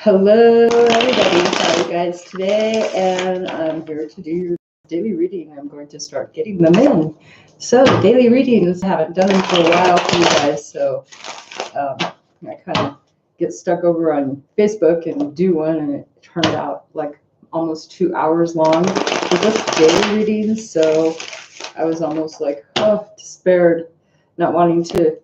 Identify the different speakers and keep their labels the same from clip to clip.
Speaker 1: Hello, everybody. How are you guys today? And I'm here to do your daily reading. I'm going to start getting them in. So, daily readings, I haven't done them for a while for you guys. So, I kind of get stuck over on Facebook and do one, and it turned out like almost 2 hours long. They're just daily readings. So, I was almost like, despaired, not wanting to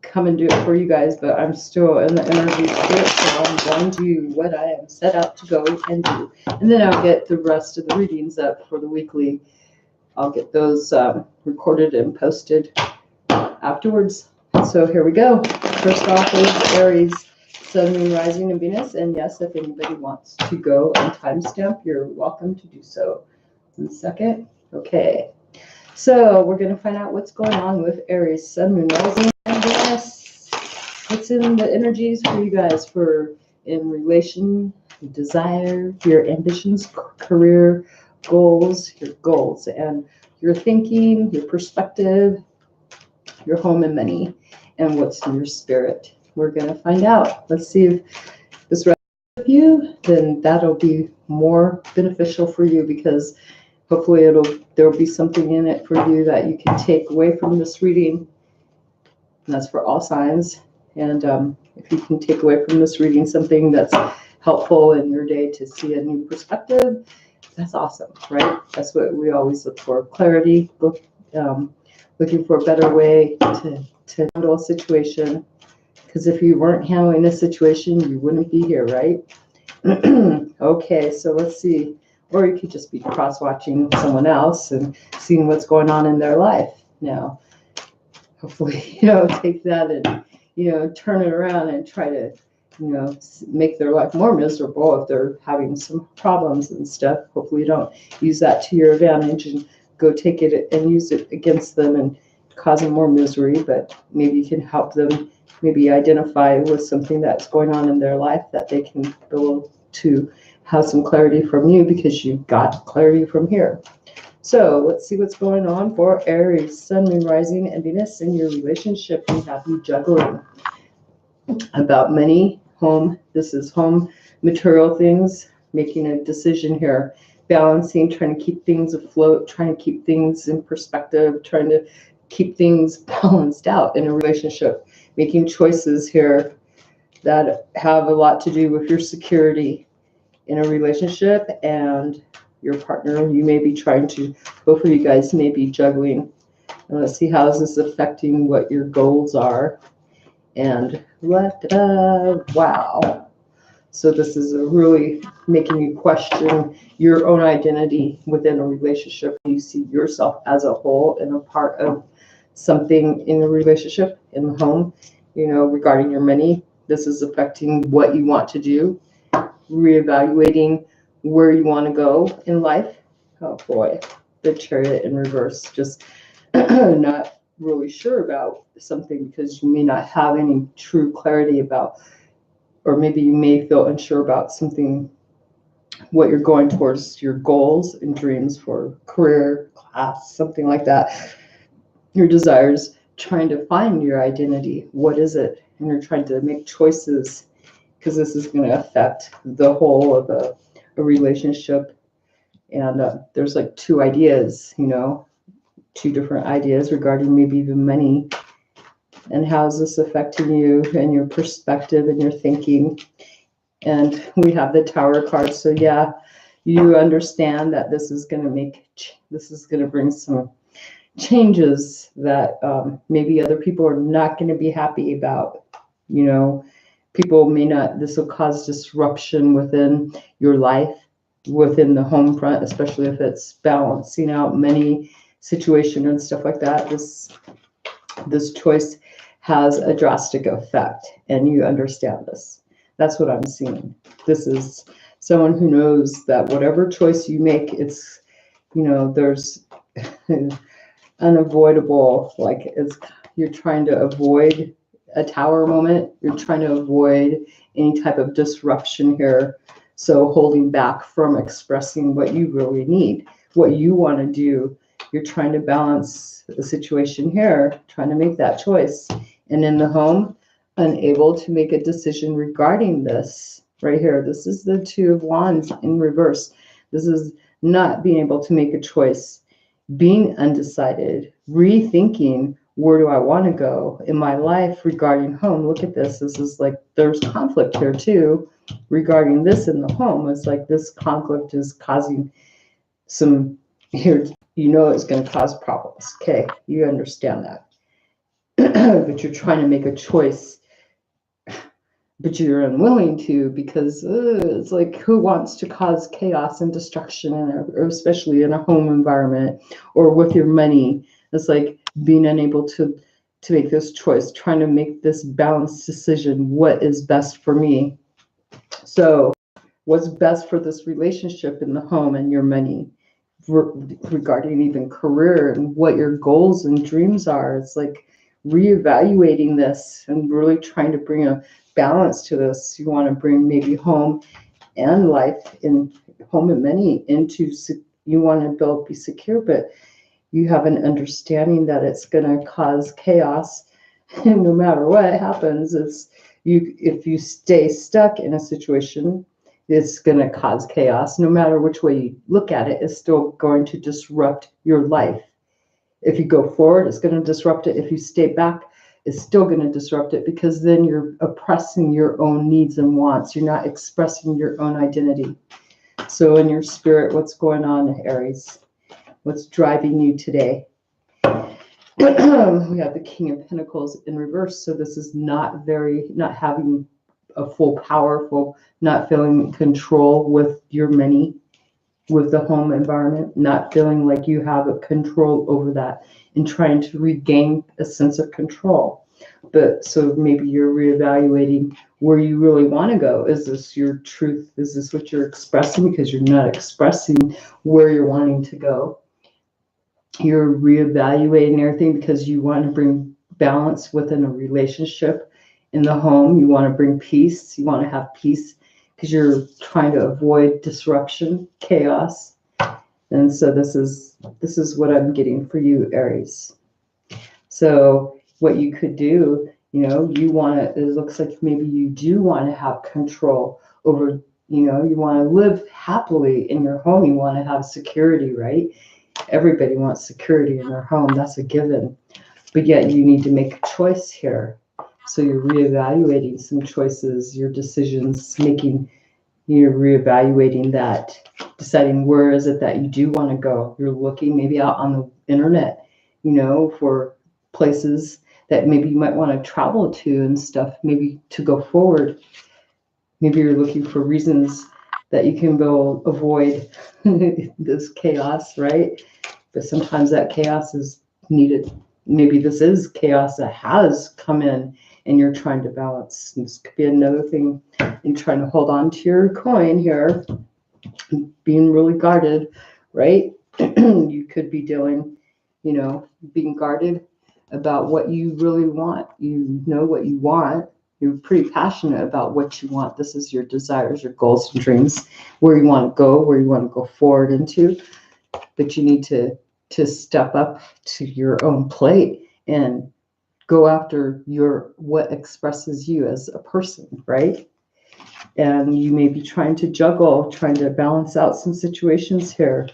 Speaker 1: come and do it for you guys, but I'm still in the energy to do it, so I'm going to do what I am set out to go and do. And then I'll get the rest of the readings up for the weekly. I'll get those recorded and posted afterwards. So here we go. First off is Aries, Sun, Moon, Rising, and Venus. And yes, if anybody wants to go and timestamp, you're welcome to do so. 1 second. Okay. So we're going to find out what's going on with Aries, Sun, Moon, Rising, and Venus. What's in the energies for you guys for in relation, desire, your ambitions, career, goals, your goals, and your thinking, your perspective, your home and money, and what's in your spirit. We're going to find out. Let's see if this resonates with you, then that'll be more beneficial for you, because hopefully there'll be something in it for you that you can take away from this reading. And that's for all signs. And if you can take away from this reading something that's helpful in your day to see a new perspective, that's awesome, right? That's what we always look for, clarity, looking for a better way to handle a situation. Because if you weren't handling a situation, you wouldn't be here, right? Okay, so let's see. Or you could just be cross-watching someone else and seeing what's going on in their life. Now, hopefully, take that and, turn it around and try to, make their life more miserable if they're having some problems and stuff. Hopefully you don't use that to your advantage and go take it and use it against them and cause them more misery. But maybe you can help them maybe identify with something that's going on in their life that they can go to have some clarity from you, because you got clarity from here. So let's see what's going on for Aries, Sun, Moon, Rising, and Venus in your relationship. We have you juggling about money, home. This is home, material things, making a decision here, balancing, trying to keep things afloat, trying to keep things in perspective, trying to keep things balanced out in a relationship, making choices here that have a lot to do with your security in a relationship and your partner. You may be trying to, both of you guys may be juggling. And let's see, how is this affecting what your goals are? And wow. So this is really making you question your own identity within a relationship. You see yourself as a whole and a part of something in a relationship, in the home, regarding your money. This is affecting what you want to do, reevaluating where you want to go in life. Oh boy, the Chariot in reverse, just not really sure about something because you may not have any true clarity about, or maybe you may feel unsure about something, what you're going towards, your goals and dreams for career, class, something like that. Your desires, trying to find your identity. What is it? And you're trying to make choices, because this is going to affect the whole of a relationship. And there's like two ideas, two different ideas regarding maybe the money, and how's this affecting you and your perspective and your thinking. And we have the Tower card. So yeah, you understand that this is going to bring some changes that maybe other people are not going to be happy about. People may not, this will cause disruption within your life, within the home front, especially if it's balancing out money situation and stuff like that. This choice has a drastic effect, and you understand this. That's what I'm seeing. This is someone who knows that whatever choice you make, it's, there's unavoidable, like you're trying to avoid a Tower moment. You're trying to avoid any type of disruption here. So holding back from expressing what you really need, what you want to do. You're trying to balance the situation here, trying to make that choice. And in the home, unable to make a decision regarding this. right here. This is the Two of Wands in reverse. This is not being able to make a choice, being undecided, rethinking, where do I want to go in my life regarding home. Look at this. This is like there's conflict here too regarding this in the home. It's like this conflict is causing some here, it's going to cause problems. Okay, you understand that. But you're trying to make a choice, but you're unwilling to, because it's like, who wants to cause chaos and destruction, or especially in a home environment or with your money? It's like being unable to make this choice, trying to make this balanced decision. What is best for me? So what's best for this relationship in the home and your money, regarding even career and what your goals and dreams are. It's like reevaluating this and really trying to bring a balance to this. You want to bring maybe home and life, in home and money, into, you want to be secure, but you have an understanding that it's going to cause chaos. And no matter what happens, if you stay stuck in a situation, it's going to cause chaos. No matter which way you look at it, it's still going to disrupt your life. If you go forward, it's going to disrupt it. If you stay back, it's still going to disrupt it, because then you're oppressing your own needs and wants. You're not expressing your own identity. So in your spirit, what's going on, Aries? What's driving you today? We have the King of Pentacles in reverse. So this is not having a full powerful, not feeling control with your money, with the home environment, not feeling like you have a control over that, and trying to regain a sense of control. But so maybe you're reevaluating where you really want to go. Is this your truth? Is this what you're expressing? Because you're not expressing where you're wanting to go. You're reevaluating everything because you want to bring balance within a relationship. In the home, you want to bring peace. You want to have peace because you're trying to avoid disruption, chaos. And so this is what I'm getting for you, Aries. So what you could do, you want to, it looks like maybe you do want to have control over, you want to live happily in your home. You want to have security, right? Everybody wants security in their home. That's a given. But yet you need to make a choice here. So you're reevaluating some choices, your decisions, you're reevaluating that, deciding where is it that you do want to go. You're looking maybe out on the internet, for places that maybe you might want to travel to and stuff, maybe to go forward. Maybe you're looking for reasons that you can go avoid this chaos, right? But sometimes that chaos is needed. Maybe this is chaos that has come in and you're trying to balance. And this could be another thing in trying to hold on to your coin here, being really guarded, right? You could be doing, being guarded about what you really want. You know what you want. You're pretty passionate about what you want. This is your desires, your goals and dreams, where you want to go, where you want to go forward into. But you need to step up to your own plate and go after what expresses you as a person, right? And you may be trying to balance out some situations here,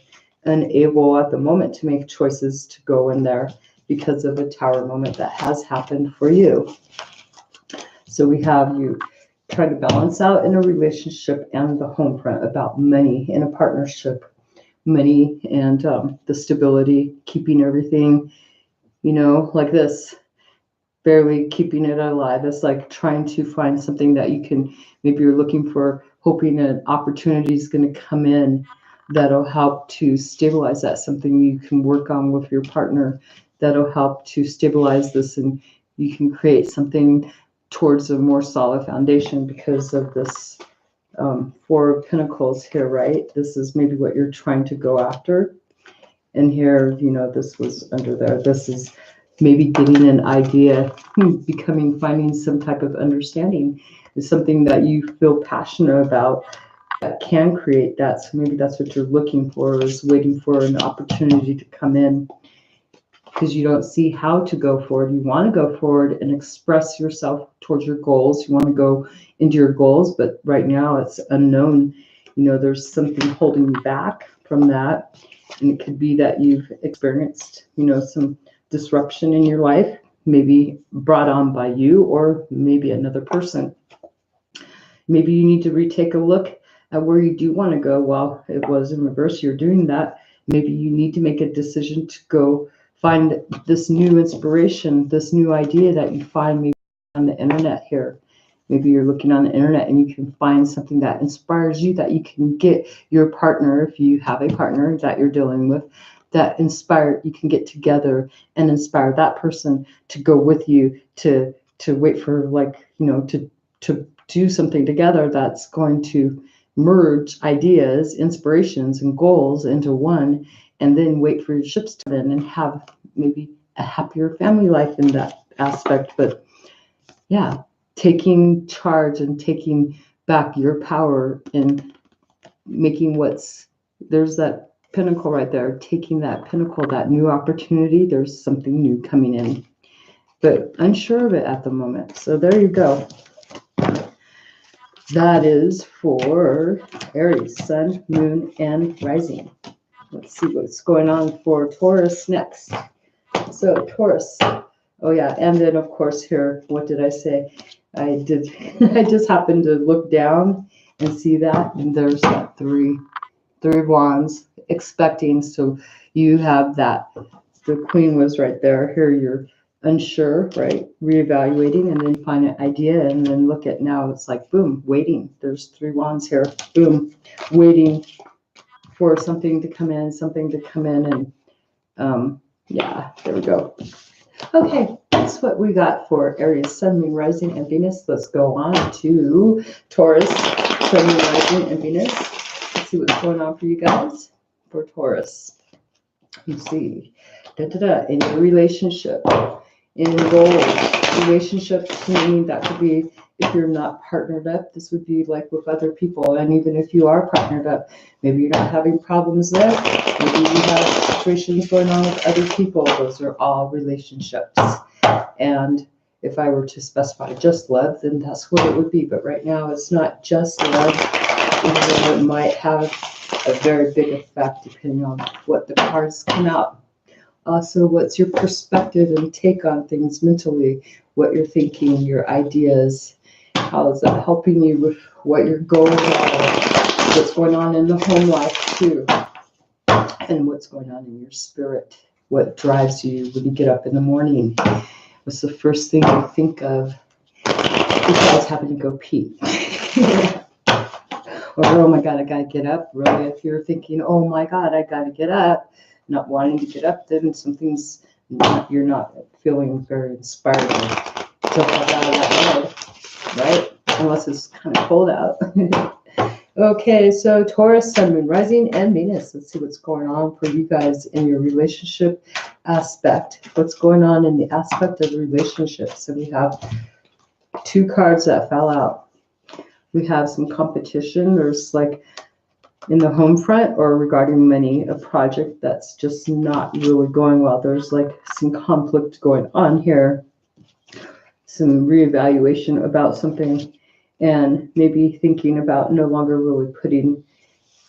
Speaker 1: unable at the moment to make choices to go in there because of a Tower moment that has happened for you. So we have you trying to balance out in a relationship and the home front about money in a partnership, money and the stability, keeping everything, like this, barely keeping it alive. It's like trying to find something that you can, maybe you're looking for, hoping an opportunity is going to come in that'll help to stabilize that, something you can work on with your partner that'll help to stabilize this, and you can create something towards a more solid foundation because of this Four of Pentacles here, right? This is maybe what you're trying to go after. And here, this was under there. This is maybe getting an idea, finding some type of understanding is something that you feel passionate about that can create that. So maybe that's what you're looking for, is waiting for an opportunity to come in. because you don't see how to go forward. You want to go forward and express yourself towards your goals. You want to go into your goals, but right now it's unknown. You know, there's something holding you back from that. And it could be that you've experienced, you know, some disruption in your life, maybe brought on by you or maybe another person. Maybe you need to retake a look at where you do want to go. While it was in reverse, you're doing that. Maybe you need to make a decision to go find this new inspiration, this new idea that you find maybe on the internet here. Maybe you're looking on the internet and you can find something that inspires you, that you can get your partner, if you have a partner that you're dealing with, that you can get together and inspire that person to go with you to wait for, like, you know, to do something together that's going to merge ideas, inspirations, and goals into one, and then wait for your ships to come in and have maybe a happier family life in that aspect. But yeah, taking charge and taking back your power and making there's that pinnacle right there, taking that pinnacle, that new opportunity. There's something new coming in, but unsure of it at the moment. So there you go. That is for Aries, Sun, Moon, and Rising. Let's see what's going on for Taurus next. So Taurus, oh yeah, and then of course here, what did I say? I just happened to look down and see that, and there's that three of wands, expecting. So you have that, the Queen was right there. Here you're unsure, right? Reevaluating, and then find an idea, and then look at now it's like boom, waiting. There's three wands here, boom, waiting for something to come in, and yeah, there we go. Okay, that's what we got for Aries, Sun, Moon, Rising, and Venus. Let's go on to Taurus, Sun, Moon, Rising, and Venus. Let's see what's going on for you guys for Taurus. You see, in your relationship, in goals, relationships, meaning that could be if you're not partnered up, this would be like with other people. And even if you are partnered up, maybe you're not having problems there. Maybe you have situations going on with other people. Those are all relationships. And if I were to specify just love, then that's what it would be. But right now, it's not just love. It might have a very big effect depending on what the cards come out. Also, what's your perspective and take on things mentally, what you're thinking, your ideas, how is that helping you with what your goals are, what's going on in the home life too, and what's going on in your spirit, what drives you when you get up in the morning, what's the first thing you think of besides having to go pee. Or, oh my God, I gotta get up. Really, if you're thinking, oh my God, I gotta get up, not wanting to get up, then you're not feeling very inspired to jump up out of that bed, right? Unless it's kind of cold out. Okay, so Taurus, Sun, Moon, Rising, and Venus. Let's see what's going on for you guys in your relationship aspect. What's going on in the aspect of the relationship? So we have two cards that fell out. We have some competition. There's like in the home front or regarding money, a project that's just not really going well. There's like some conflict going on here, some reevaluation about something, and maybe thinking about no longer really putting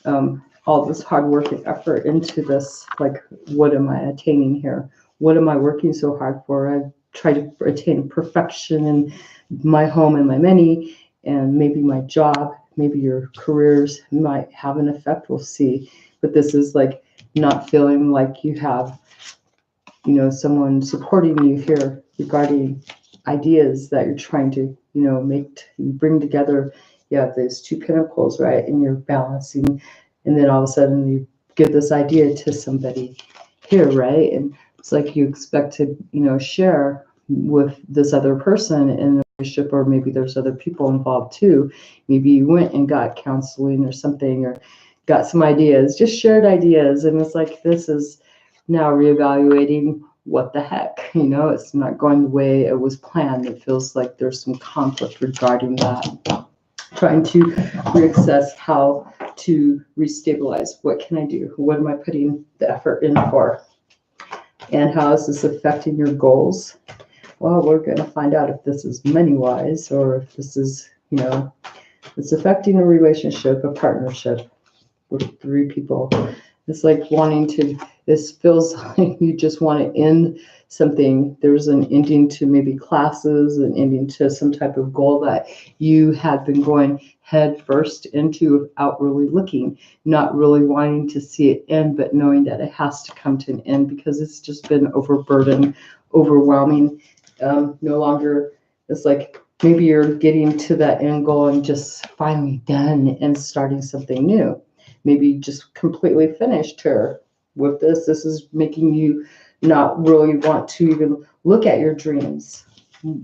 Speaker 1: all this hard work and effort into this. Like, what am I attaining here? What am I working so hard for? I've tried to attain perfection in my home and my money, and maybe my job, maybe your careers might have an effect. We'll see. But this is like not feeling like you have, someone supporting you here regarding ideas that you're trying to, bring together. You have these two pinnacles, right? And you're balancing, and then all of a sudden you give this idea to somebody here, right? And it's like you expect to, share with this other person in a relationship, or maybe there's other people involved too. Maybe you went and got counseling or something, or got some ideas, just shared ideas. And it's like, this is now reevaluating what the heck, it's not going the way it was planned. It feels like there's some conflict regarding that. Trying to reassess how to restabilize. What can I do? What am I putting the effort in for? And how is this affecting your goals? Well, we're going to find out if this is money-wise or if this is, it's affecting a relationship, a partnership with three people. It's like this feels like you just want to end something. There's an ending to maybe classes, an ending to some type of goal that you had been going head first into without really looking, not really wanting to see it end, but knowing that it has to come to an end because it's just been overburdened, overwhelming. No longer, it's like maybe you're getting to that end goal and just finally done and starting something new. Maybe just completely finished here with this. This is making you not really want to even look at your dreams.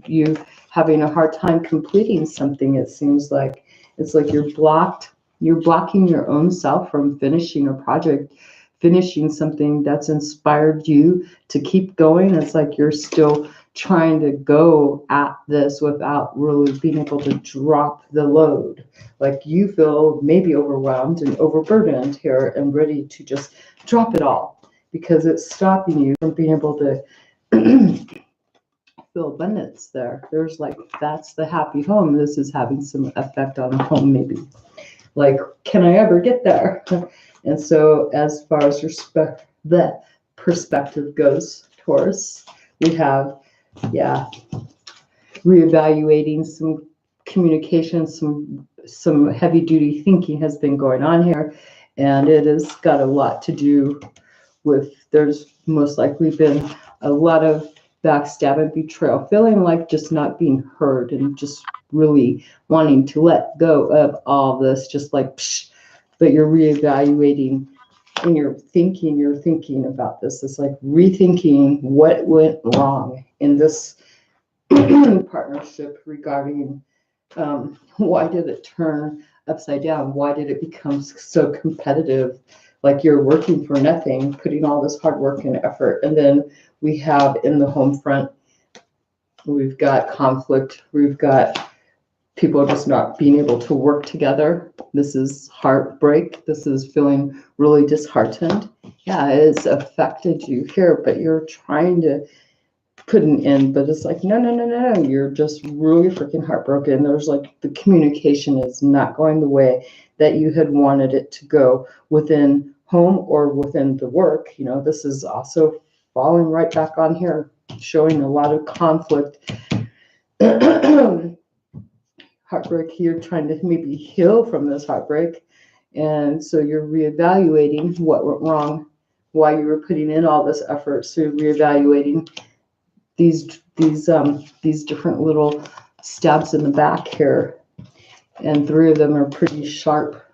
Speaker 1: You having a hard time completing something. It seems like it's like you're blocked. You're blocking your own self from finishing a project, finishing something that's inspired you to keep going. It's like you're still trying to go at this without really being able to drop the load. Like you feel maybe overwhelmed and overburdened here and ready to just drop it all because it's stopping you from being able to feel abundance there. There's like, that's the happy home. This is having some effect on a home maybe. Like, can I ever get there? And so as far as the perspective goes, Taurus, we have, reevaluating some communication, some heavy duty thinking has been going on here, and it has got a lot to do with, there's most likely been a lot of backstab and betrayal, feeling like just not being heard and just really wanting to let go of all this, just like, psh, but you're reevaluating and you're thinking about this. It's like rethinking what went wrong in this partnership regarding why did it turn upside down? Why did it become so competitive? Like you're working for nothing, putting all this hard work and effort. And then we have in the home front, we've got conflict. We've got people just not being able to work together. This is heartbreak. This is feeling really disheartened. Yeah, it's affected you here, but you're trying to put an end, but it's like, no. You're just really freaking heartbroken. There's like the communication is not going the way that you had wanted it to go within home or within the work. This is also falling right back on here, showing a lot of conflict. Heartbreak, you're trying to maybe heal from this heartbreak. And so you're reevaluating what went wrong, why you were putting in all this effort. So you're reevaluating these different little stabs in the back here, and three of them are pretty sharp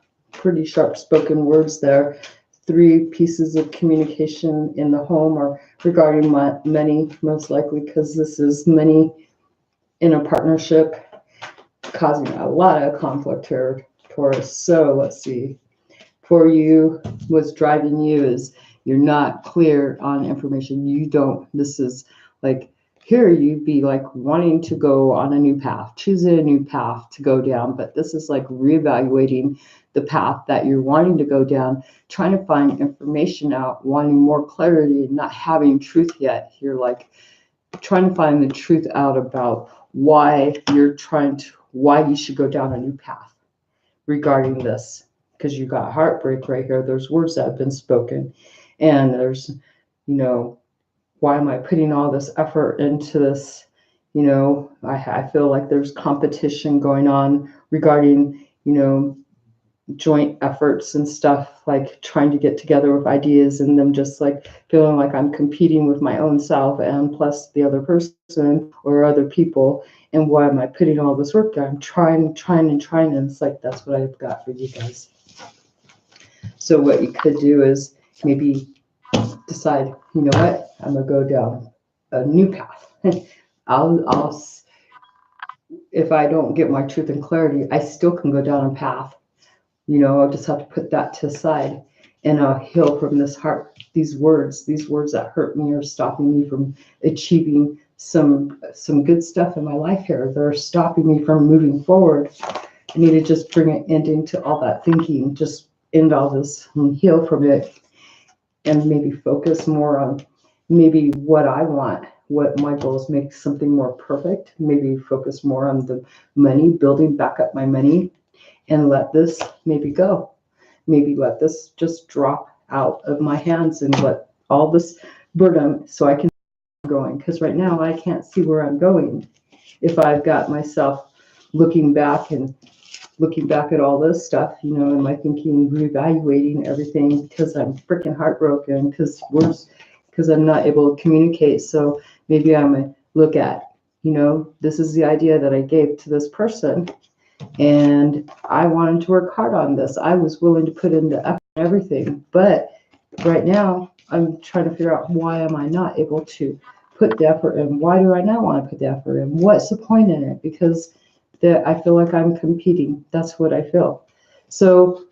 Speaker 1: spoken words there. Three pieces of communication in the home are regarding money, most likely, because this is money in a partnership, causing a lot of conflict here, Taurus. So let's see. For you, what's driving you is you're not clear on information. This is like, here you'd be like wanting to go on a new path, choosing a new path to go down, but this is like reevaluating the path that you're wanting to go down, trying to find information out, wanting more clarity, not having truth yet. You're like trying to find the truth out about why you should go down a new path regarding this, because you got heartbreak right here. There's words that have been spoken, and there's, why am I putting all this effort into this? I feel like there's competition going on regarding, joint efforts and stuff, like trying to get together with ideas and them just like feeling like I'm competing with my own self and plus the other person or other people. And why am I putting all this work? I'm trying. And it's like, that's what I've got for you guys. So what you could do is maybe decide, you know what, I'm gonna go down a new path. I'll if I don't get my truth and clarity, I still can go down a path. I'll just have to put that to the side, and I'll heal from this heart. These words that hurt me are stopping me from achieving some good stuff in my life here. They're stopping me from moving forward. I need to just bring an ending to all that thinking, just end all this and heal from it, and maybe focus more on maybe what I want, what my goals, make something more perfect, maybe focus more on the money, building back up my money, and let this maybe go. Maybe let this just drop out of my hands and let all this burden so I can keep going. Because right now I can't see where I'm going. If I've got myself looking back at all this stuff, in my thinking, reevaluating everything because I'm freaking heartbroken because I'm not able to communicate. So maybe I'm gonna look at, this is the idea that I gave to this person, and I wanted to work hard on this. I was willing to put in the effort and everything, but right now I'm trying to figure out why am I not able to put the effort in? Why do I not want to put the effort in? What's the point in it? Because I feel like I'm competing. That's what I feel. So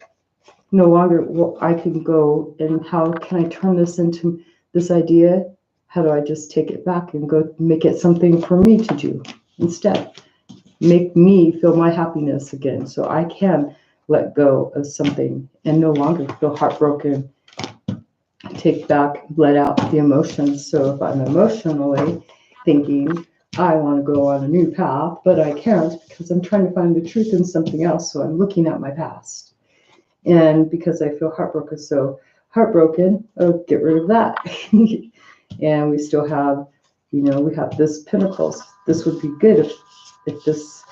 Speaker 1: no longer I can go, and how can I turn this into this idea? How do I just take it back and go make it something for me to do instead? Make me feel my happiness again, so I can let go of something and no longer feel heartbroken. Take back, let out the emotions. So if I'm emotionally thinking I want to go on a new path, but I can't because I'm trying to find the truth in something else, so I'm looking at my past. And because I feel heartbroken, oh, get rid of that. And we still have, we have this Pentacles. This would be good if this,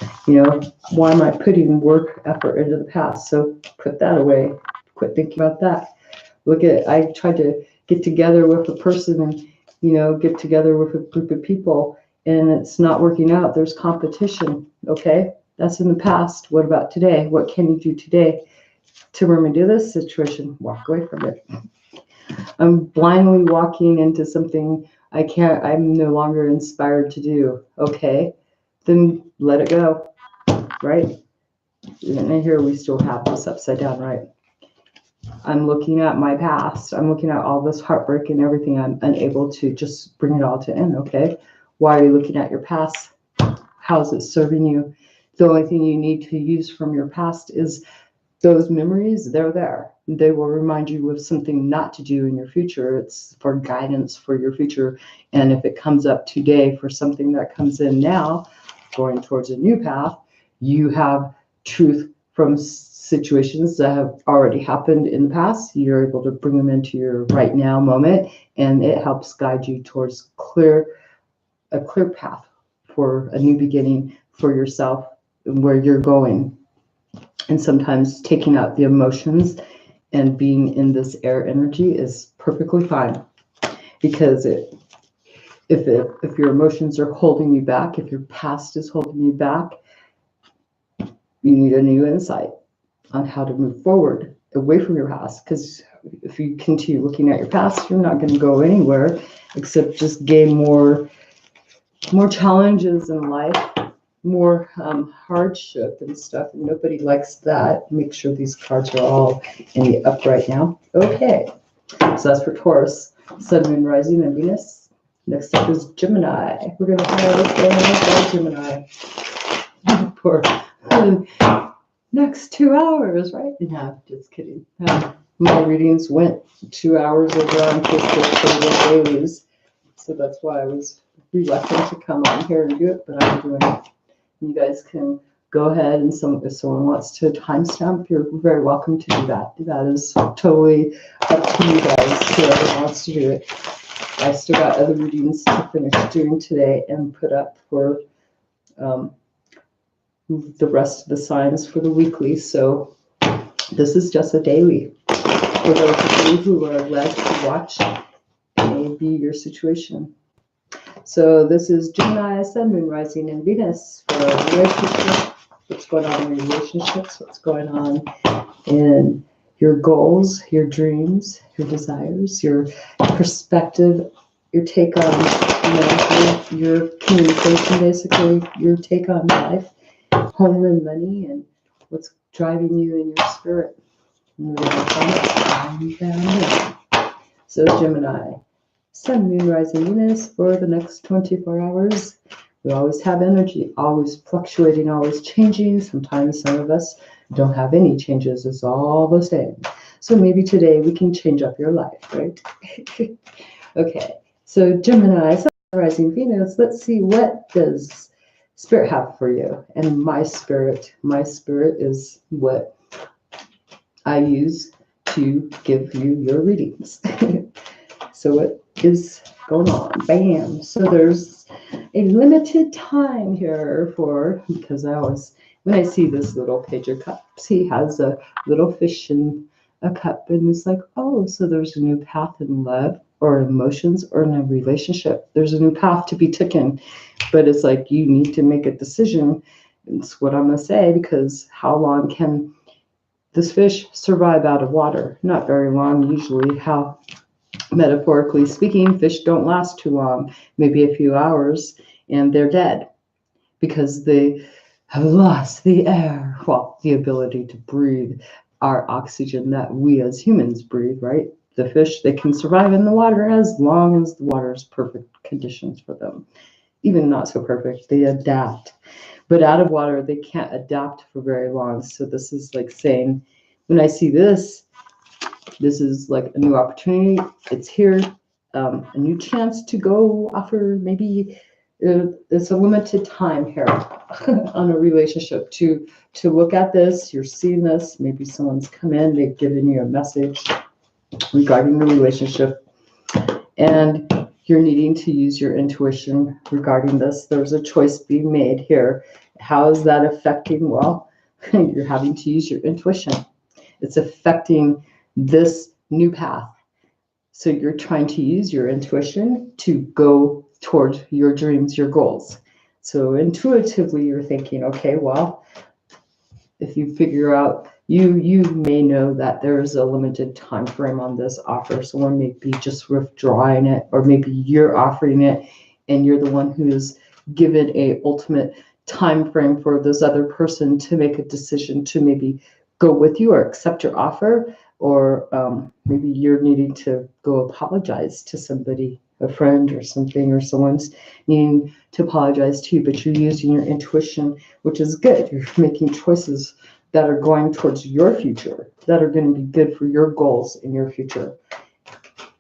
Speaker 1: why am I putting work effort into the past? So put that away. Quit thinking about that. I tried to get together with a person and, get together with a group of people, and it's not working out. There's competition. Okay. That's in the past. What about today? What can you do today to remedy this situation? Walk away from it. I'm blindly walking into something I'm no longer inspired to do. Okay. Then let it go. Right. And here we still have this upside down, right? I'm looking at my past. I'm looking at all this heartbreak and everything. I'm unable to just bring it all to end. Okay. Why are you looking at your past? How's it serving you? The only thing you need to use from your past is those memories. They're there. They will remind you of something not to do in your future. It's for guidance for your future. And if it comes up today for something that comes in now, going towards a new path, you have truth from situations that have already happened in the past. You're able to bring them into your right now moment, and it helps guide you towards a clear path for a new beginning for yourself and where you're going. And sometimes taking out the emotions and being in this air energy is perfectly fine, because if your emotions are holding you back, if your past is holding you back, you need a new insight on how to move forward away from your past. Because if you continue looking at your past, you're not going to go anywhere except just gain more challenges in life, more hardship and stuff. And nobody likes that. Make sure these cards are all in the upright now. Okay, so that's for Taurus, Sun, Moon, Rising, and Venus. Next up is Gemini. We're going to find what's going on with Gemini for the next 2 hours, right? No, just kidding. My readings went 2 hours over on Facebook for the dailies, so that's why I was reluctant to come on here and do it, but I'm doing it. You guys can go ahead, and if someone wants to timestamp, you're very welcome to do that. That is totally up to you guys, whoever wants to do it. I still got other readings to finish doing today and put up for the rest of the signs for the weekly. So this is just a daily. For those of you who are led to watch, it may be your situation. So this is Gemini, Sun, Moon, Rising, and Venus for relationships. What's going on in your relationships? What's going on in your goals, your dreams, your desires, your perspective, your take on, your communication, basically, your take on life, home and money, and what's driving you in your spirit. So Gemini, Sun, Moon, Rising, Venus for the next 24 hours. We always have energy, always fluctuating, always changing. Sometimes some of us don't have any changes. It's all the same. So maybe today we can change up your life, right? Okay. So Gemini, Sun, Rising, Venus, let's see, what does Spirit have for you? And my spirit is what I use to give you your readings. So what is going on? Bam. So there's a limited time here because I always, when I see this little page of cups, he has a little fish in a cup, and it's like, oh, so there's a new path in love or emotions or in a relationship. There's a new path to be taken, but it's like you need to make a decision. It's what I'm going to say, because how long can this fish survive out of water? Not very long, usually. How, metaphorically speaking, fish don't last too long, maybe a few hours, and they're dead because they have lost the air, well, the ability to breathe our oxygen that we as humans breathe, right? The fish, they can survive in the water as long as the water is perfect conditions for them. Even not so perfect, they adapt. But out of water, they can't adapt for very long. So this is like saying, when I see this is like a new opportunity. It's here, a new chance to go offer. Maybe it's a limited time here on a relationship to look at this. You're seeing this. Maybe someone's come in. They've given you a message regarding the relationship, and you're needing to use your intuition regarding this. There's a choice being made here. How is that affecting? Well, you're having to use your intuition. It's affecting this new path. So you're trying to use your intuition to go toward your dreams, your goals. So intuitively, you're thinking, okay, well, if you figure out, you may know that there is a limited time frame on this offer. Someone may be just withdrawing it, or maybe you're offering it and you're the one who's given a ultimate time frame for this other person to make a decision to maybe go with you or accept your offer, or maybe you're needing to go apologize to somebody, a friend or something, or someone's needing to apologize to you, but you're using your intuition, which is good. You're making choices that are going towards your future, that are going to be good for your goals in your future.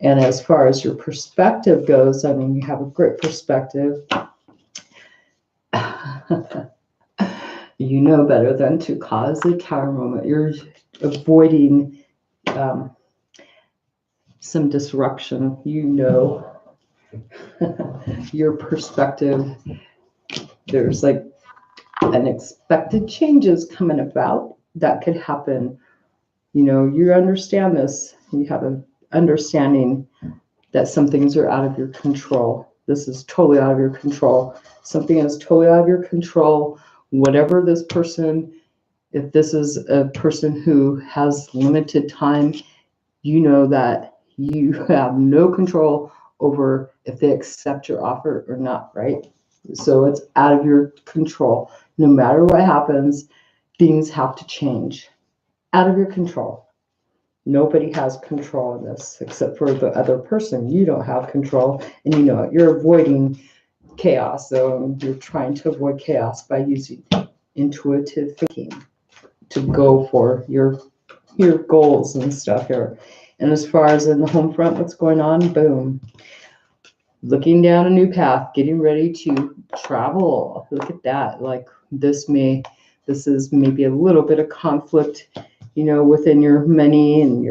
Speaker 1: And as far as your perspective goes, I mean, you have a great perspective. You know better than to cause a tower moment. You're avoiding some disruption. You know your perspective. There's like unexpected changes coming about that could happen. You know, you understand this. You have an understanding that some things are out of your control. This is totally out of your control. Something is totally out of your control. Whatever this person, if this is a person who has limited time, you know that you have no control over if they accept your offer or not, right? So it's out of your control. No matter what happens, things have to change. Out of your control. Nobody has control in this except for the other person. You don't have control, and you know it. You're avoiding chaos, so you're trying to avoid chaos by using intuitive thinking to go for your goals and stuff here. And as far as in the home front, what's going on? Boom. Looking down a new path, getting ready to travel. Look at that. Like this is maybe a little bit of conflict, you know, within your money and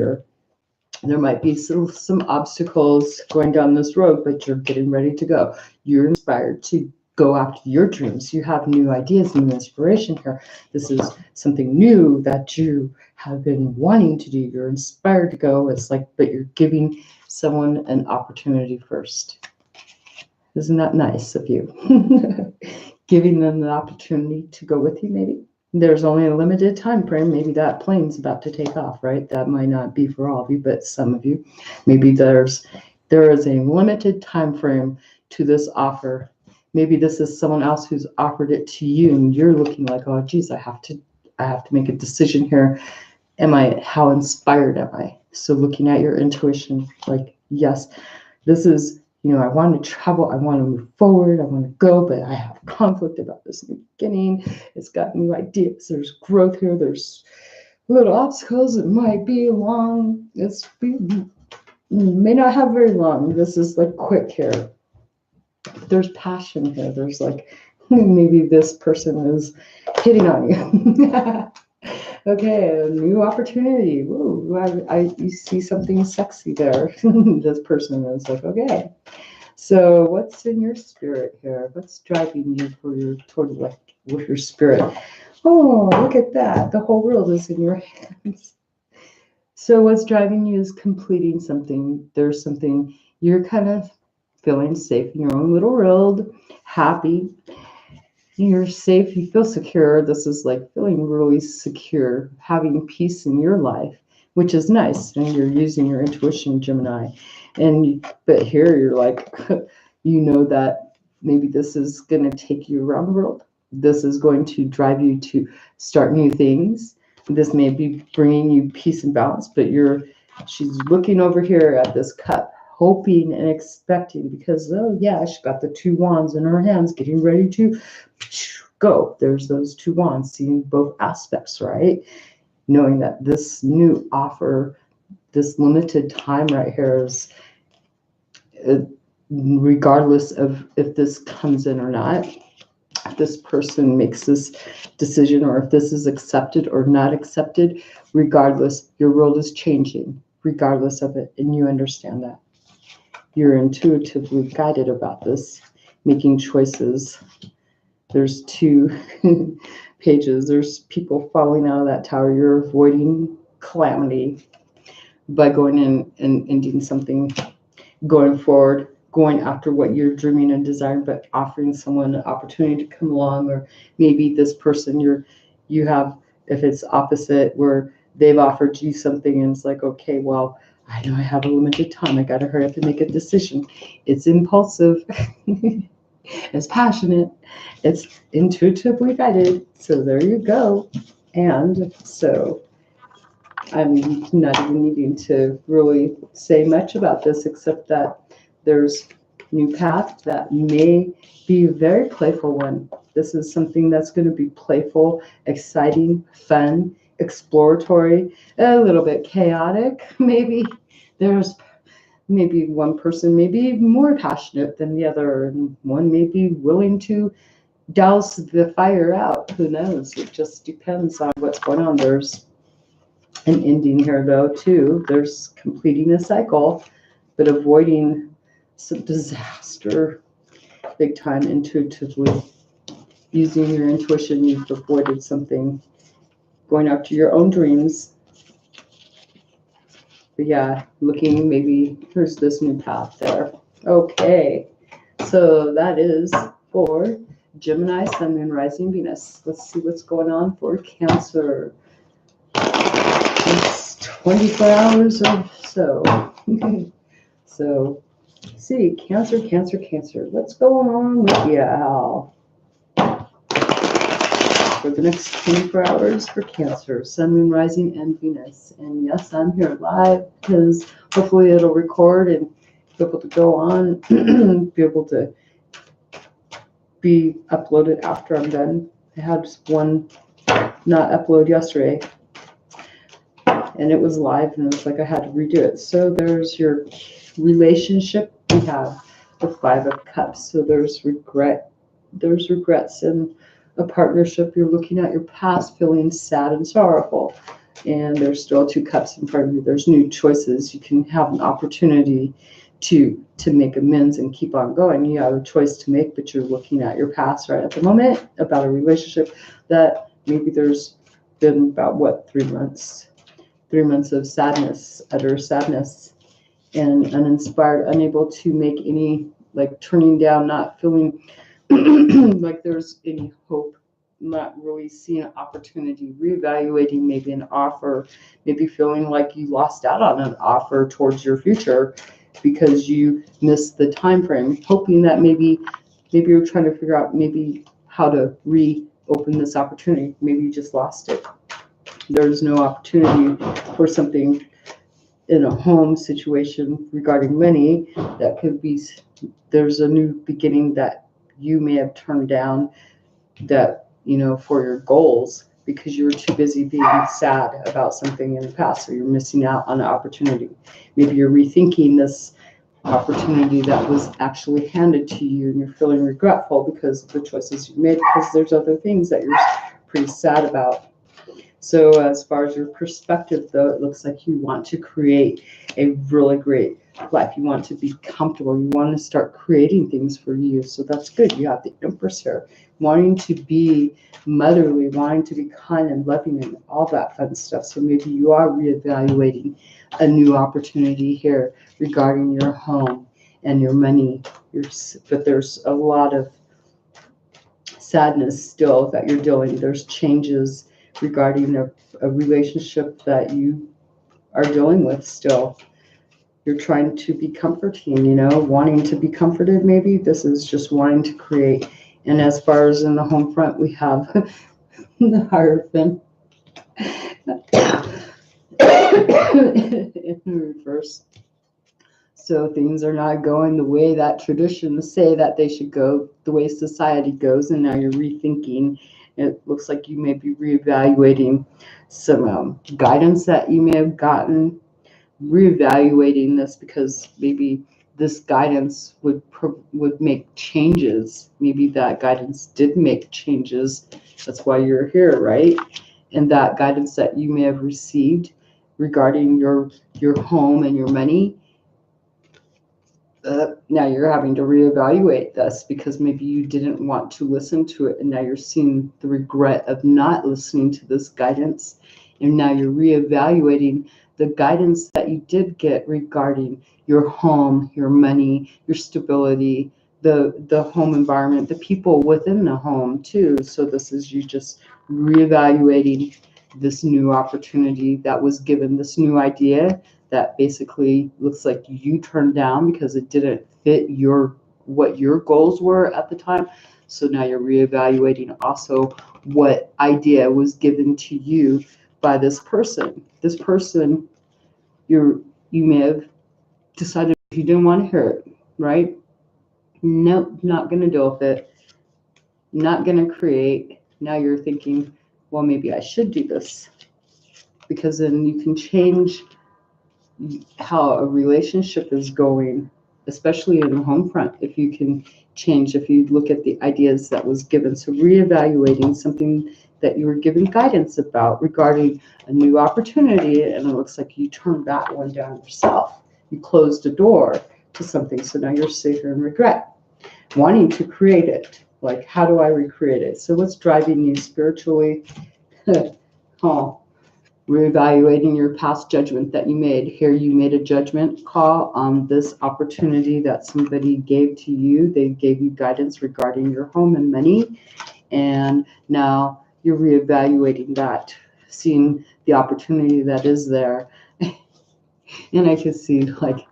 Speaker 1: there might be some obstacles going down this road, but you're getting ready to go. You're inspired to go after your dreams. You have new ideas, new inspiration here. This is something new that you have been wanting to do. You're inspired to go. It's like, but you're giving someone an opportunity first. Isn't that nice of you? Giving them the opportunity to go with you, maybe. There's only a limited time frame. Maybe that plane's about to take off, right? That might not be for all of you, but some of you. Maybe there is a limited time frame to this offer. Maybe this is someone else who's offered it to you, and you're looking like, oh, geez, I have to make a decision here. How inspired am I? So looking at your intuition, like, yes, this is, you know, I want to travel, I want to move forward, I want to go, but I have conflict about this new beginning. It's got new ideas. There's growth here. There's little obstacles. It might be long. It's been may not have very long. This is like quick here. There's passion here. There's like maybe this person is hitting on you. Okay, a new opportunity. Woo, you see something sexy there. This person is like, okay. So what's in your spirit here? What's driving you for your toward like with your spirit? Oh, look at that. The whole world is in your hands. So what's driving you is completing something. There's something you're kind of feeling safe in your own little world, happy. You're safe, you feel secure. This is like feeling really secure, having peace in your life, which is nice. And you're using your intuition, Gemini. But here you're like, you know that maybe this is going to take you around the world. This is going to drive you to start new things. This may be bringing you peace and balance, but she's looking over here at this cup, hoping and expecting, because oh yeah, she got the two wands in her hands, getting ready to go. There's those two wands, seeing both aspects, right? Knowing that this new offer, this limited time right here is, regardless of if this comes in or not, if this person makes this decision or if this is accepted or not accepted, regardless, your world is changing, regardless of it. And you understand that. You're intuitively guided about this, making choices. There's two pages. There's people falling out of that tower. You're avoiding calamity by going in and ending something, going forward, going after what you're dreaming and desiring, but offering someone an opportunity to come along. Or maybe this person you have, if it's opposite, where they've offered you something and it's like, okay, well, I know I have a limited time. I got to hurry up and make a decision. It's impulsive. It's passionate. It's intuitively guided. So there you go. And so I'm not even needing to really say much about this, except that there's new path that may be a very playful one. This is something that's going to be playful, exciting, fun, exploratory, a little bit chaotic. Maybe there's maybe one person may be more passionate than the other, and one may be willing to douse the fire out. Who knows? It just depends on what's going on. There's an ending here, though, too. There's completing a cycle, but avoiding some disaster big time intuitively. Using your intuition, you've avoided something, going after your own dreams. But yeah, looking, maybe here's this new path there. Okay, so that is for Gemini, Sun, Moon, Rising, Venus. Let's see what's going on for Cancer. It's 24 hours or so. So, see, Cancer. What's going on with you, Al? For the next 24 hours for Cancer, Sun, Moon, Rising, and Venus. And yes, I'm here live because hopefully it'll record and be able to go on, be able to be uploaded after I'm done. I had one not upload yesterday, and it was live, and it was like I had to redo it. So there's your relationship. We have the Five of Cups. So there's regret. There's regrets in a partnership. You're looking at your past, feeling sad and sorrowful, and there's still two cups in front of you. There's new choices. You can have an opportunity to make amends and keep on going. You have a choice to make, but you're looking at your past right at the moment about a relationship that maybe there's been about 3 months of sadness, utter sadness, and uninspired, unable to make any, like, turning down, not feeling like there's any hope, not really seeing an opportunity, reevaluating maybe an offer, maybe feeling like you lost out on an offer towards your future because you missed the time frame, hoping that maybe you're trying to figure out maybe how to reopen this opportunity. Maybe you just lost it. There's no opportunity for something in a home situation regarding money that could be, there's a new beginning that you may have turned down, that, for your goals, because you were too busy being sad about something in the past, so you're missing out on an opportunity. Maybe you're rethinking this opportunity that was actually handed to you, and you're feeling regretful because of the choices you made, because there's other things that you're pretty sad about. So as far as your perspective, though, it looks like you want to create a really great life. You want to be comfortable. You want to start creating things for you. So that's good. You have the Empress here, wanting to be motherly, wanting to be kind and loving and all that fun stuff. So maybe you are reevaluating a new opportunity here regarding your home and your money. But there's a lot of sadness still that you're dealing. There's changes regarding a relationship that you are dealing with still. You're trying to be comforting, wanting to be comforted maybe. This is just wanting to create. And as far as in the home front, we have the Hierophant in reverse. So things are not going the way that traditions say that they should go, the way society goes, and now you're rethinking. It looks like you may be reevaluating some guidance that you may have gotten, reevaluating this because maybe this guidance would make changes. Maybe that guidance did make changes. That's why you're here, right? And that guidance that you may have received regarding your home and your money, now you're having to reevaluate this because maybe you didn't want to listen to it, and now you're seeing the regret of not listening to this guidance, and now you're reevaluating the guidance that you did get regarding your home, your money, your stability, the home environment, the people within the home too. So this is you just reevaluating this new opportunity that was given, this new idea that basically looks like you turned down because it didn't fit what your goals were at the time. So now you're reevaluating also what idea was given to you by this person. This person, you may have decided you didn't want to hear it, right? Nope, not going to deal with it. Not going to create. Now you're thinking, well, maybe I should do this, because then you can change how a relationship is going, especially in the home front, if you can change, if you look at the ideas that was given. So reevaluating something that you were given guidance about regarding a new opportunity, and it looks like you turned that one down yourself. You closed a door to something, so now you're safe in regret, wanting to create it. Like, how do I recreate it? So what's driving you spiritually? Oh, reevaluating your past judgment that you made. Here you made a judgment call on this opportunity that somebody gave to you. They gave you guidance regarding your home and money, and now you're reevaluating that, seeing the opportunity that is there. And I can see, like,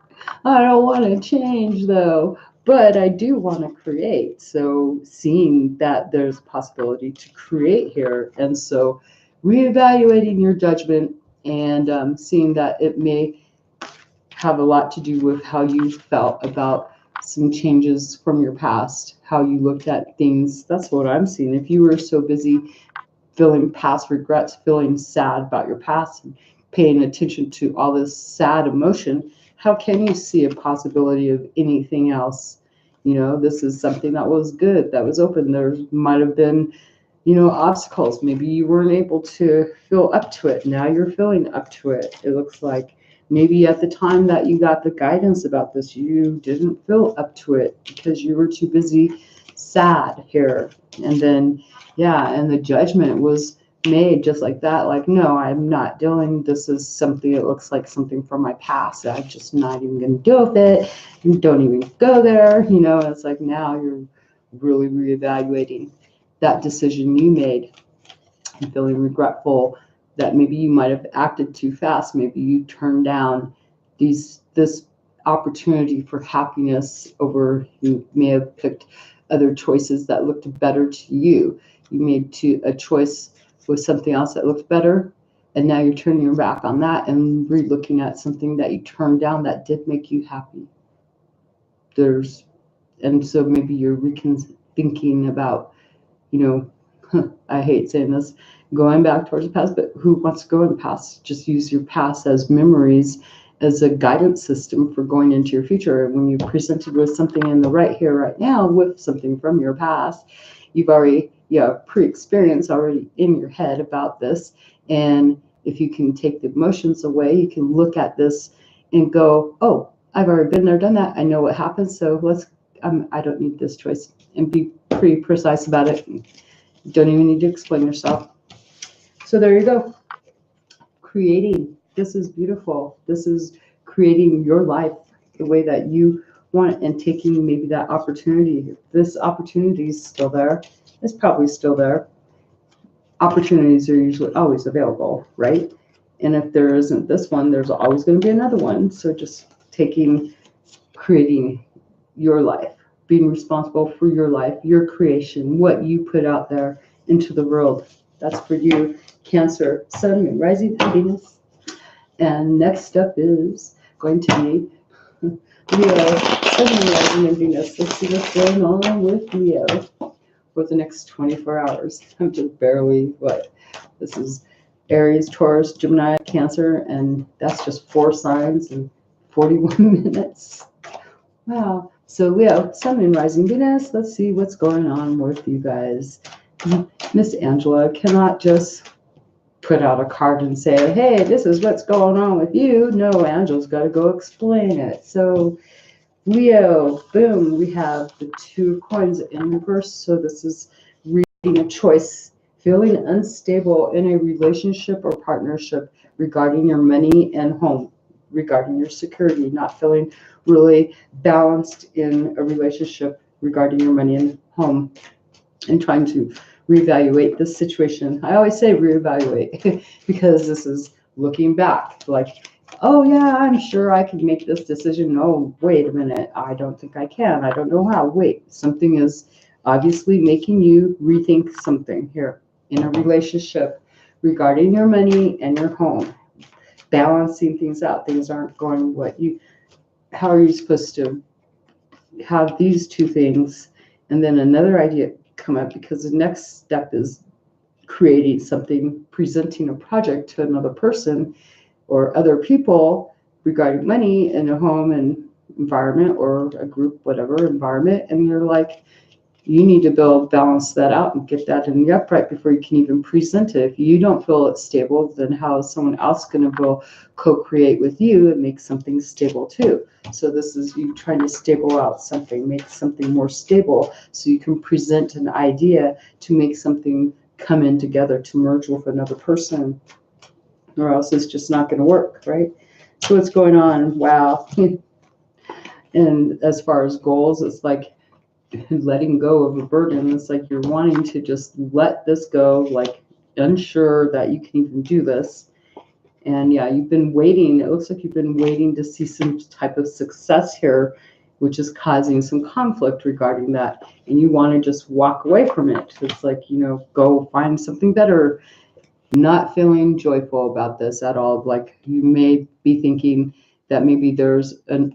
Speaker 1: I don't want to change though, but I do want to create. So seeing that there's a possibility to create here, and so reevaluating your judgment and seeing that it may have a lot to do with how you felt about some changes from your past, how you looked at things. That's what I'm seeing. If you were so busy feeling past regrets, feeling sad about your past, and paying attention to all this sad emotion, how can you see a possibility of anything else? This is something that was good, that was open. There might have been, obstacles. Maybe you weren't able to feel up to it. Now you're feeling up to it. It looks like maybe at the time that you got the guidance about this, you didn't feel up to it because you were too busy sad here. And then, yeah, and the judgment was made just like that. Like, no, I'm not doing this. Is something that looks like something from my past. I'm just not even going to deal with it. You don't even go there. It's like now you're really reevaluating that decision you made and feeling regretful that maybe you might have acted too fast. Maybe you turned down this opportunity for happiness over, you may have picked other choices that looked better to you. You made a choice with something else that looked better, and now you're turning your back on that and re-looking at something that you turned down that did make you happy. And so maybe you're thinking about, I hate saying this, going back towards the past, but who wants to go in the past? Just use your past as memories, as a guidance system for going into your future. And when you're presented with something in the right here, right now, with something from your past, you've already, pre-experience already in your head about this. And if you can take the emotions away, you can look at this and go, oh, I've already been there, done that. I know what happens. So I don't need this choice, and be pretty precise about it. You don't even need to explain yourself. So there you go. Creating. This is beautiful. This is creating your life the way that you want, and taking maybe that opportunity. This opportunity is still there. It's probably still there. Opportunities are usually always available, right? And if there isn't this one, there's always going to be another one. So just creating your life, being responsible for your life, your creation, what you put out there into the world. That's for you, Cancer, Sun, Moon, Rising, and Venus. And next up is going to be Leo, Sun, Moon, Rising, and Venus. Let's see what's going on with Leo for the next 24 hours. I'm just barely, this is Aries, Taurus, Gemini, Cancer, and that's just 4 signs in 41 minutes. Wow. So Leo, Sun, Moon, Rising, Venus. Let's see what's going on with you guys. Miss Angela cannot just put out a card and say, hey, this is what's going on with you. No, Angela's got to go explain it. So Leo, boom, we have the 2 of coins in reverse. So this is reading a choice, feeling unstable in a relationship or partnership regarding your money and home, regarding your security, not feeling really balanced in a relationship regarding your money and home, and trying to reevaluate this situation. I always say reevaluate because this is looking back, like, oh yeah, I'm sure I can make this decision. Oh, wait a minute, I don't think I can. I don't know how. Wait, something is obviously making you rethink something here in a relationship regarding your money and your home. Balancing things out. Things aren't going how are you supposed to have these 2 things and then another idea come up, because the next step is creating something, presenting a project to another person or other people regarding money in a home and environment, or a group, whatever environment. And you're like, you need to balance that out and get that in the upright before you can even present it. If you don't feel it's stable, then how is someone else going to co-create with you and make something stable too? So this is you trying to stable out something, make something more stable, so you can present an idea to make something come in together, to merge with another person, or else it's just not going to work, right? So what's going on? Wow. And as far as goals, it's like letting go of a burden. It's like you're wanting to just let this go, like unsure that you can even do this. And yeah, you've been waiting. It looks like you've been waiting to see some type of success here, which is causing some conflict regarding that. And you want to just walk away from it. It's like, go find something better. Not feeling joyful about this at all. Like you may be thinking that maybe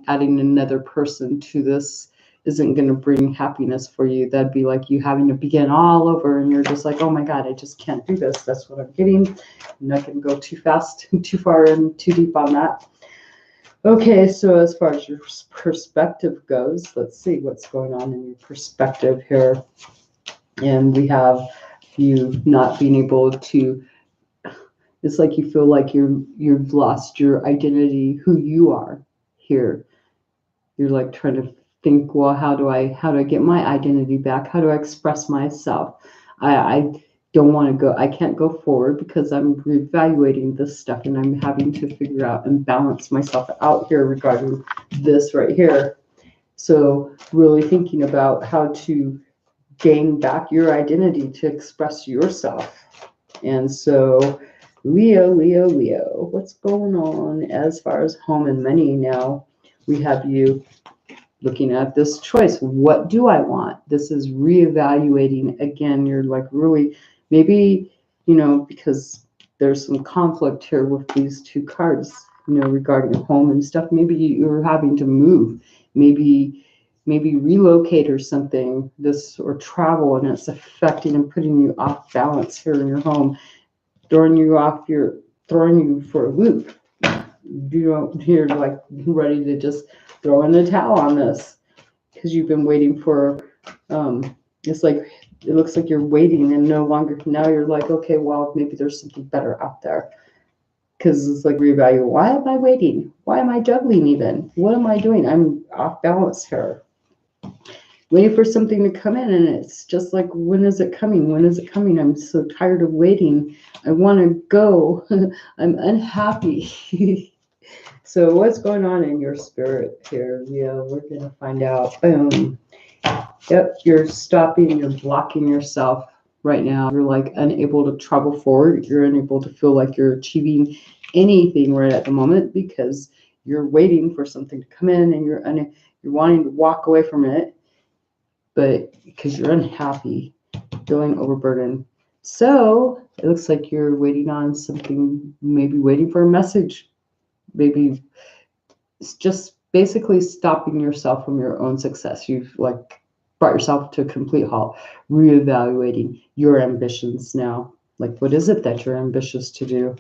Speaker 1: adding another person to this isn't going to bring happiness for you. That'd be like you having to begin all over, and you're just like, oh my God, I just can't do this. That's what I'm getting. I'm not going to go too fast, too far and too deep on that. Okay, so as far as your perspective goes, let's see what's going on in your perspective here. And we have you not being able to, it's like you feel like you've lost your identity, who you are here. You're like trying to think, well, how do I get my identity back? How do I express myself? I don't want to go, I can't go forward because I'm reevaluating this stuff, and I'm having to figure out and balance myself out here regarding this right here. So really thinking about how to gain back your identity to express yourself. And so Leo, what's going on as far as home and money now? We have you looking at this choice. What do I want? This is reevaluating again. You're like really, maybe, because there's some conflict here with these 2 cards, regarding home and stuff. Maybe you're having to move, maybe relocate or something, or travel, and it's affecting and putting you off balance here in your home. throwing you for a loop. You're like ready to just throw in the towel on this because you've been waiting for. It's like it looks like you're waiting and no longer. Now you're like, okay, well, maybe there's something better out there. Because it's like reevaluate. Why am I waiting? Why am I juggling even? What am I doing? I'm off balance here. Waiting for something to come in, and it's just like, when is it coming? When is it coming? I'm so tired of waiting. I want to go. I'm unhappy. So what's going on in your spirit here? Yeah, we're going to find out. Boom. Yep, you're stopping, you're blocking yourself right now. You're like unable to travel forward. You're unable to feel like you're achieving anything right at the moment because you're waiting for something to come in and you're wanting to walk away from it, but because you're unhappy, feeling overburdened. So it looks like you're waiting on something, maybe waiting for a message. Maybe it's just basically stopping yourself from your own success. You've like brought yourself to a complete halt, reevaluating your ambitions now. Like, what is it that you're ambitious to do?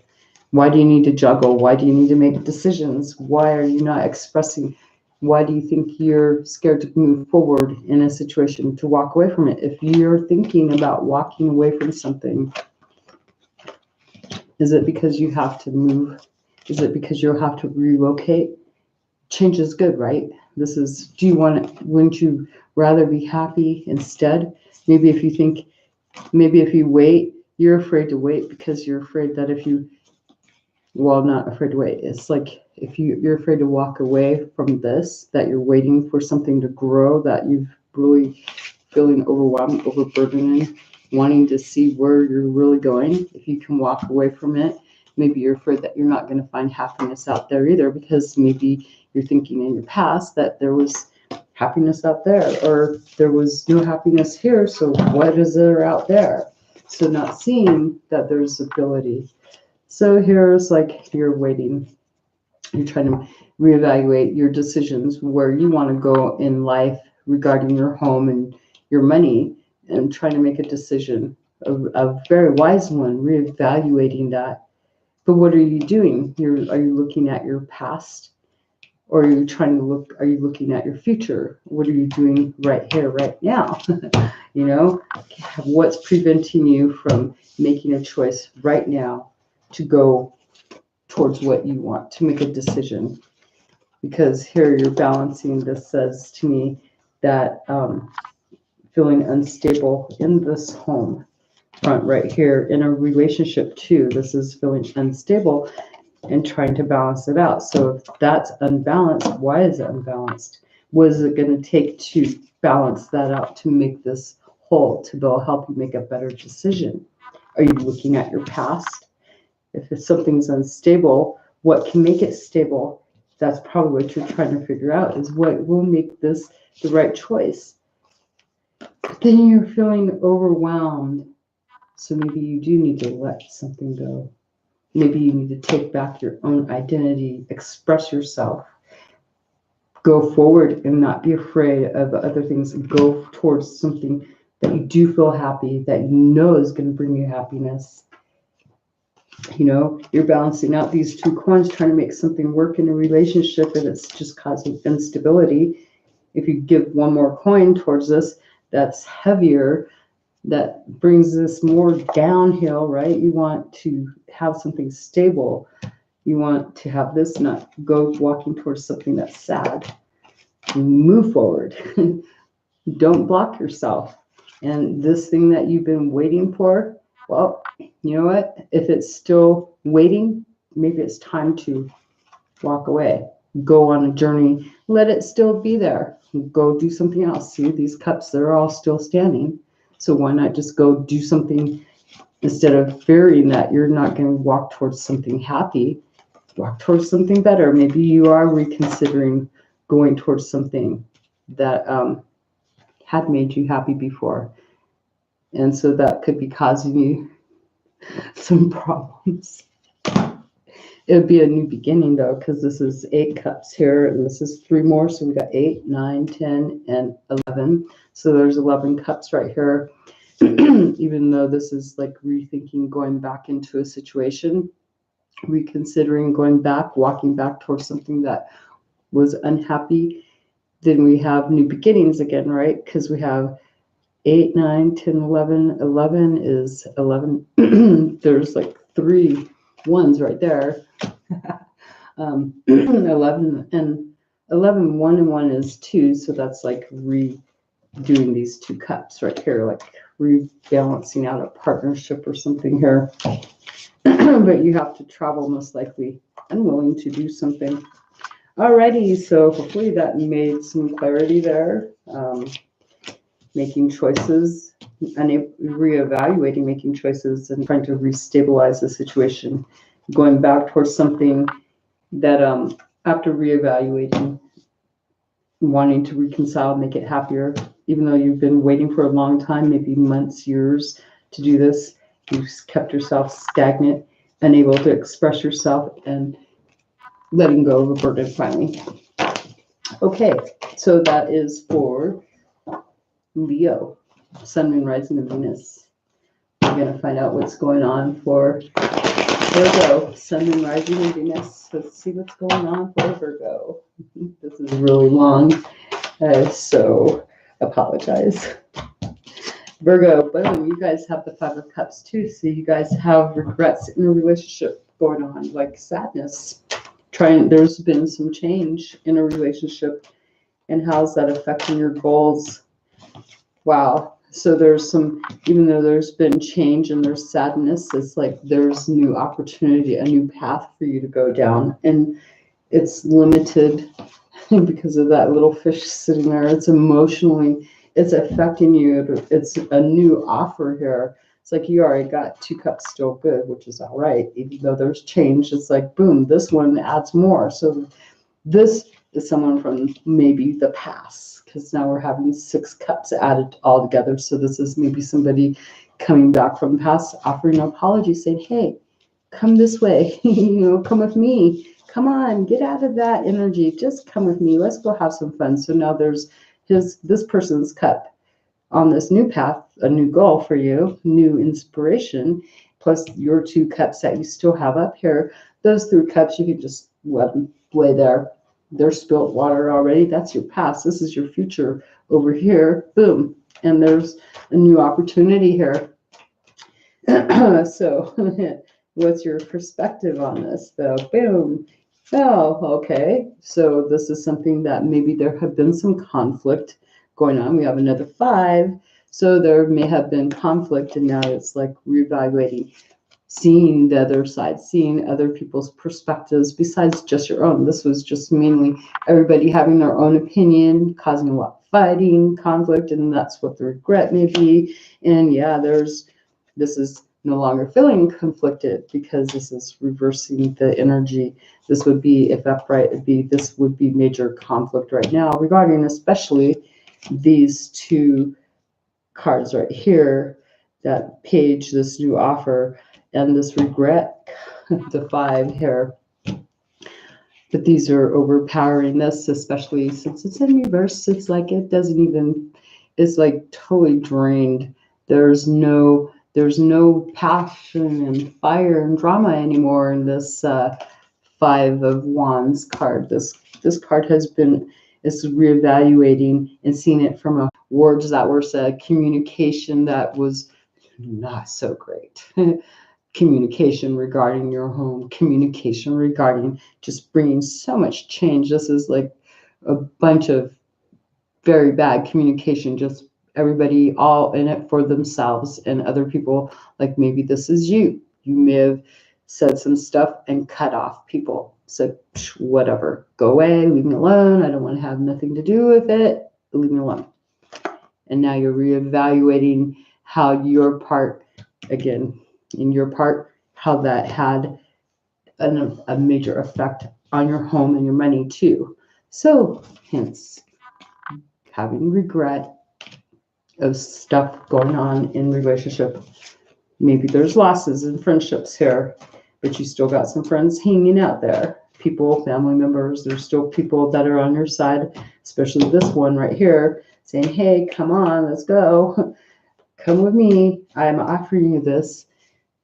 Speaker 1: Why do you need to juggle? Why do you need to make decisions? Why are you not expressing? Why do you think you're scared to move forward in a situation, to walk away from it? If you're thinking about walking away from something, is it because you have to move? Is it because you'll have to relocate? Change is good, right? Wouldn't you rather be happy instead? Maybe if you wait, you're afraid to wait because you're afraid that not afraid to wait. It's like if you're afraid to walk away from this, that you're waiting for something to grow, that you've really feeling overwhelmed, overburdened, wanting to see where you're really going. If you can walk away from it, maybe you're afraid that you're not going to find happiness out there either, because maybe you're thinking in your past that there was happiness out there, or there was no happiness here, so what is there out there? So not seeing that there's ability. So here's like you're waiting. You're trying to reevaluate your decisions, where you want to go in life regarding your home and your money, and trying to make a decision, a very wise one, reevaluating that. But what are you doing? Are you looking at your past? Or are you looking at your future? What are you doing right here, right now? What's preventing you from making a choice right now to go towards what you want, to make a decision? Because here you're balancing. This says to me that feeling unstable in this home front right here, in a relationship too. This is feeling unstable and trying to balance it out. So if that's unbalanced, why is it unbalanced? What is it going to take to balance that out, to make this whole, to help you make a better decision? Are you looking at your past? If something's unstable, what can make it stable? That's probably what you're trying to figure out, is what will make this the right choice. But then you're feeling overwhelmed. So maybe you do need to let something go. Maybe you need to take back your own identity, express yourself, go forward and not be afraid of other things, and go towards something that you do feel happy, that you know is going to bring you happiness. You're balancing out these two coins, trying to make something work in a relationship, and it's just causing instability. If you give one more coin towards this, that's heavier, that brings this more downhill, right? You want to have something stable. You want to have this not go walking towards something that's sad. Move forward. Don't block yourself. And this thing that you've been waiting for, well, you know what? If it's still waiting, maybe it's time to walk away. Go on a journey. Let it still be there. Go do something else. See, these cups, they're all still standing. So why not just go do something, instead of fearing that you're not going to walk towards something happy? Walk towards something better. Maybe you are reconsidering going towards something that had made you happy before. And so that could be causing you some problems. It would be a new beginning, though, because this is 8 cups here, and this is 3 more. So we got 8, 9, 10, and 11. So there's 11 cups right here. even though this is like rethinking going back into a situation, reconsidering going back, walking back towards something that was unhappy. Then we have new beginnings again, right? Because we have 8, 9, 10, 11. 11 is 11. There's like 3 ones right there. 11 and 11, 1 and 1 is 2. So that's like redoing these 2 cups right here, like rebalancing out a partnership or something here. But you have to travel, most likely, unwilling to do something. Alrighty, so hopefully that made some clarity there. Making choices and reevaluating, making choices and trying to restabilize the situation, going back towards something that after reevaluating, wanting to reconcile, make it happier, even though you've been waiting for a long time, maybe months, years to do this, you've kept yourself stagnant, unable to express yourself, and letting go of a burden finally. Okay, so that is for Leo, Sun, Moon, Rising, and Venus. We're going to find out what's going on for Virgo, Sun, Moon, Rising, and Venus. Let's see what's going on for Virgo. This is really long, so apologize. Virgo, boom, you guys have the 5 of Cups too, so you guys have regrets in a relationship going on, like sadness. There's been some change in a relationship, and how's that affecting your goals? Wow. So there's some, even though there's been change and there's sadness, it's like there's new opportunity, a new path for you to go down. And it's limited because of that little fish sitting there. It's emotionally, it's affecting you. It's a new offer here. It's like you already got 2 cups still good, which is all right. Even though there's change, it's like, boom, this one adds more. So this is someone from maybe the past, because now we're having 6 cups added all together. So this is maybe somebody coming back from the past, offering an apology, saying, hey, come this way, come with me. Come on, get out of that energy. Just come with me. Let's go have some fun. So now there's this person's cup on this new path, a new goal for you, new inspiration, plus your 2 cups that you still have up here. Those 3 cups, you can just let them lay there. They're spilt water already. That's your past. This is your future over here. Boom. And there's a new opportunity here. So what's your perspective on this, though? Boom. Oh, okay. So this is something that maybe there have been some conflict going on. We have another 5. So there may have been conflict, and now it's like reevaluating, seeing the other side, seeing other people's perspectives besides just your own. This was just mainly everybody having their own opinion, causing a lot of fighting, conflict, and that's what the regret may be. And yeah, this is no longer feeling conflicted because this is reversing the energy. This would be, if upright, this would be major conflict right now regarding especially these 2 cards right here, that page, this new offer, and this regret, the 5 here. But these are overpowering this, especially since it's in reverse. It's like it doesn't even, it's like totally drained. There's no passion and fire and drama anymore in this 5 of Wands card. This card is reevaluating and seeing it from words that were said, communication that was not so great. Communication regarding your home, communication regarding just bringing so much change. This is like a bunch of very bad communication, just everybody all in it for themselves and other people. Like maybe this is you. You may have said some stuff and cut off people. Said, whatever, go away, leave me alone. I don't want to have nothing to do with it. Leave me alone. And now you're reevaluating how your part, again, in your part, how that had a major effect on your home and your money too. So hence having regret of stuff going on in relationship. Maybe there's losses in friendships here, but you still got some friends hanging out there. People, family members, there's still people that are on your side, especially this one right here, saying, hey, come on, let's go. come with me. I'm offering you this,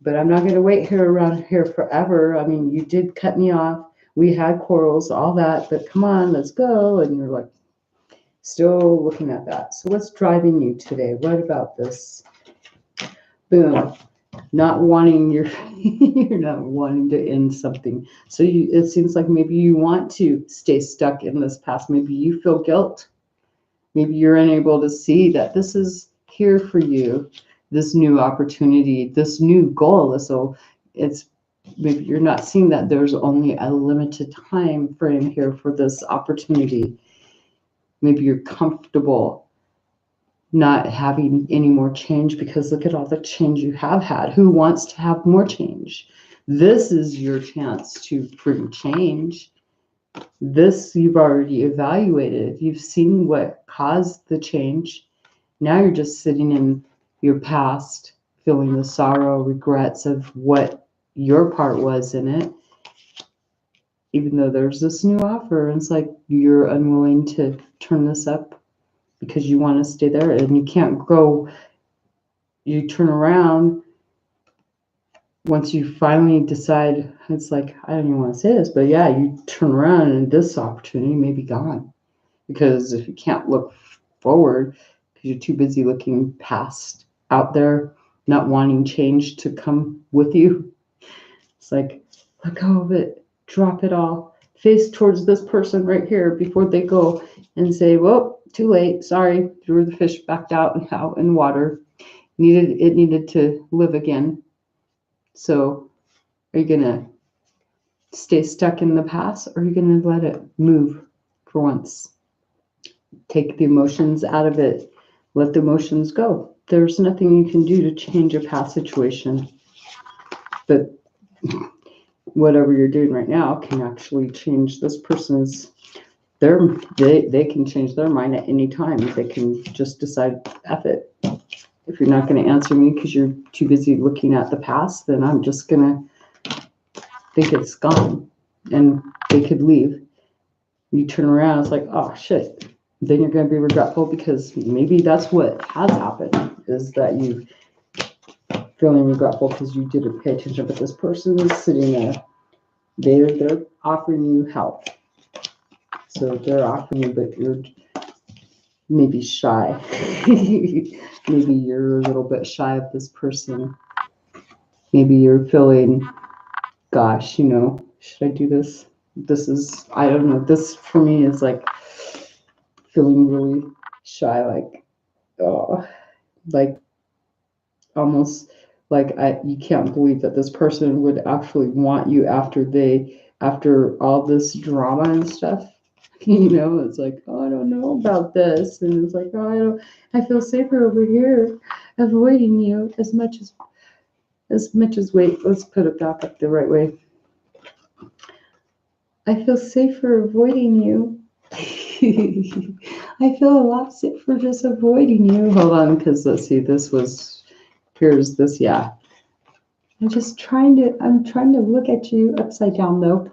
Speaker 1: but I'm not going to wait here around here forever. I mean, you did cut me off. We had quarrels, all that, but come on, let's go. And you're like, still looking at that. So what's driving you today? What about this? Boom. Not wanting you're not wanting to end something. So it seems like maybe you want to stay stuck in this past. Maybe you feel guilt. Maybe you're unable to see that this is here for you, this new opportunity, this new goal. So it's maybe you're not seeing that there's only a limited time frame here for this opportunity. Maybe you're comfortable not having any more change because look at all the change you have had. Who wants to have more change? This is your chance to bring change. This you've already evaluated. You've seen what caused the change. Now you're just sitting in your past, feeling the sorrow, regrets of what your part was in it. Even though there's this new offer, and it's like you're unwilling to turn this up because you want to stay there and you can't go. You turn around once you finally decide, it's like, I don't even want to say this, but yeah, you turn around and this opportunity may be gone. Because if you can't look forward, because you're too busy looking past out there, not wanting change to come with you, it's like, let go of it, drop it all, face towards this person right here before they go and say, well, too late, sorry, threw the fish back out in water. It needed to live again. So are you going to stay stuck in the past, or are you going to let it move for once? Take the emotions out of it. Let the emotions go. There's nothing you can do to change a past situation. But whatever you're doing right now can actually change this person's, they can change their mind at any time. They can just decide, F it. If you're not going to answer me because you're too busy looking at the past, then I'm just going to think it's gone. And they could leave. You turn around, it's like, oh, shit. Then you're going to be regretful because maybe that's what has happened, is that you feeling regretful because you didn't pay attention. But this person is sitting there. They're offering you help. So they're offering you, but you're maybe shy. Maybe you're a little bit shy of this person. Maybe you're feeling, gosh, should I do this? This is, I don't know. This for me is like feeling really shy, like, oh, like almost like you can't believe that this person would actually want you after all this drama and stuff. It's like, oh, I don't know about this, and it's like, oh, I feel safer over here, avoiding you as much as wait. Let's put it back up the right way. I feel safer avoiding you. I feel a lot safer just avoiding you. Hold on, because let's see, here's this, yeah. I'm trying to look at you upside down though.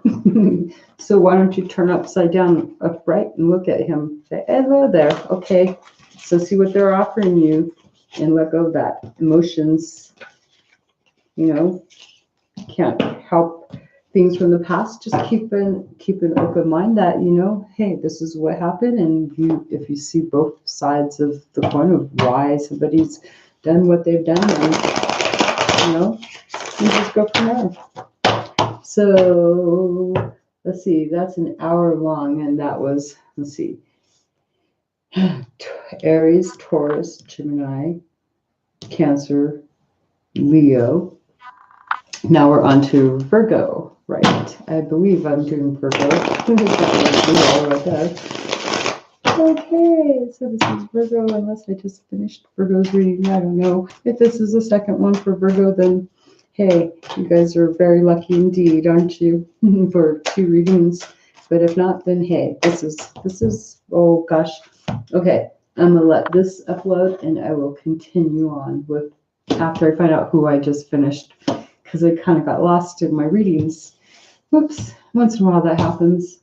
Speaker 1: So why don't you turn upside down upright and look at him. Say, hello there. Okay. So see what they're offering you and let go of that. Emotions, can't help things from the past. Just keep an open mind that, hey, this is what happened. And if you see both sides of the coin of why somebody's done what they've done, and, you just go from there. So let's see, that's an hour long, and that was, let's see, Aries, Taurus, Gemini, Cancer, Leo. Now we're on to Virgo, right? I believe I'm doing Virgo. Right there. Okay, so this is Virgo, unless I just finished Virgo's reading. I don't know. If this is the second one for Virgo, then hey, you guys are very lucky indeed, aren't you, for 2 readings? But if not, then hey, this is, oh gosh. Okay, I'm gonna let this upload and I will continue on with, after I find out who I just finished, because I kind of got lost in my readings. Whoops, once in a while that happens.